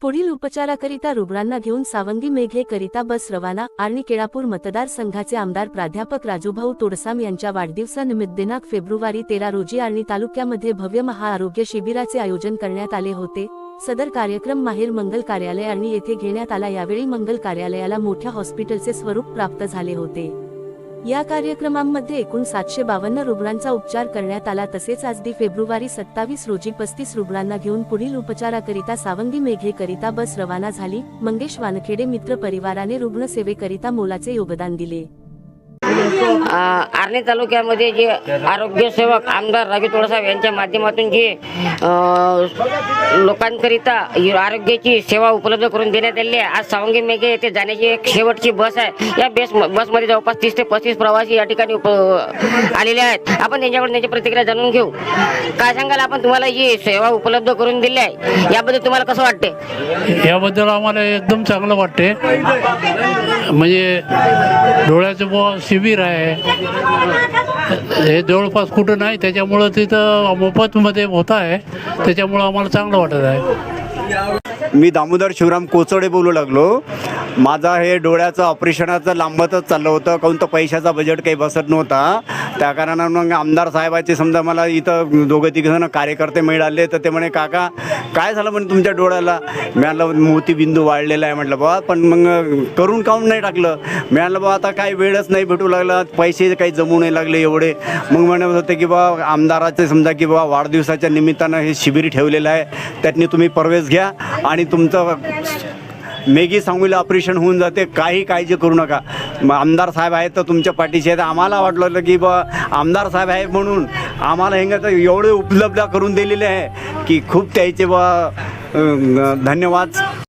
पुढील उपचाराकरिता रुग्णांना घेऊन सावंगी मेघे करिता बस रवाना। आर्णी केळापूर मतदारसंघाचे आमदार प्राध्यापक राजूभाऊ तोडसाम यांच्या वाढदिवसानिमित्त दिनांक फेब्रुवारी 13 रोजी आर्णी तालुक्यामध्ये भव्य महाआरोग्य शिबिराचे आयोजन करण्यात आले होते। सदर कार्यक्रम माहेर मंगल कार्यालय आर्णी येथे घेण्यात आला। यावेळी मंगल कार्यालयाला मोठ्या हॉस्पिटलचे स्वरूप प्राप्त झाले होते। या कार्यक्रमांमध्ये एकूण 752 रुग्णांचा उपचार करण्यात आला। तसेच आज फेब्रुवारी 27 रोजी 35 रुग्णांना घेऊन पुढील उपचाराकरिता सावंगी मेघे करिता बस रवाना झाली। मंगेश वानखेडे मित्र परिवाराने रुग्णसेवेकरिता मोलाचे योगदान दिले। आर्णी तालुक्यामध्ये जे आरोग्य सेवक आमदार राजू तोडसाम यांच्या माध्यमातून जे लोकांकरिता आरोग्याची सेवा उपलब्ध करून देण्यात आली आहे। आज सावंगी मेघे येथे जाण्याची एक शेवटची बस आहे। या बसमध्ये जवळपास 30 ते 35 प्रवासी या ठिकाणी आलेले आहेत। आपण त्यांच्याकडून त्यांची प्रतिक्रिया जाणून घेऊ। काय सांगाल आपण, तुम्हाला जी सेवा उपलब्ध करून दिली आहे याबद्दल तुम्हाला कसं वाटते? याबद्दल आम्हाला एकदम चांगलं वाटते। म्हणजे डोळ्याचं शिबिर आहे, हे जवळपास कुठं नाही, त्याच्यामुळं तिथं मोफतमध्ये होत आहे, त्याच्यामुळं आम्हाला चांगलं वाटत आहे। मी दामोदर शिवराम कोचडे बोलू लागलो। माझा हे डोळ्याचं ऑपरेशनाचं लांबतच चाललं होतं, काहून तर पैशाचा बजेट काही बसत नव्हता। त्या कारणानं मग आमदार साहेबाचे समजा मला इथं दोघं तिघं कार्यकर्ते मिळाले, तर ते म्हणे काका काय झालं म्हणे तुमच्या डोळ्याला? मिळालं मोतीबिंदू वाढलेला आहे म्हटलं बा, पण मग करून काहून नाही टाकलं? मिळालं बा आता काही वेळच नाही भेटू लागला, पैसे काही जमू नाही लागले एवढे। मग म्हणत होते की बा आमदाराचे समजा की बा वाढदिवसाच्या निमित्तानं हे शिबिर ठेवलेलं आहे, त्यातनी तुम्ही प्रवेश घ्या आणि तुमचं मेघी सांगूला ऑपरेशन होऊन जाते, काही काळजी करू नका। मग आमदार साहेब आहेत तर तुमच्या पाठीशी आहेत। आम्हाला वाटलं की बा आमदार साहेब आहे म्हणून आम्हाला हे तर एवढे उपलब्ध करून दिलेले आहे की खूप त्याचे बा धन्यवाद।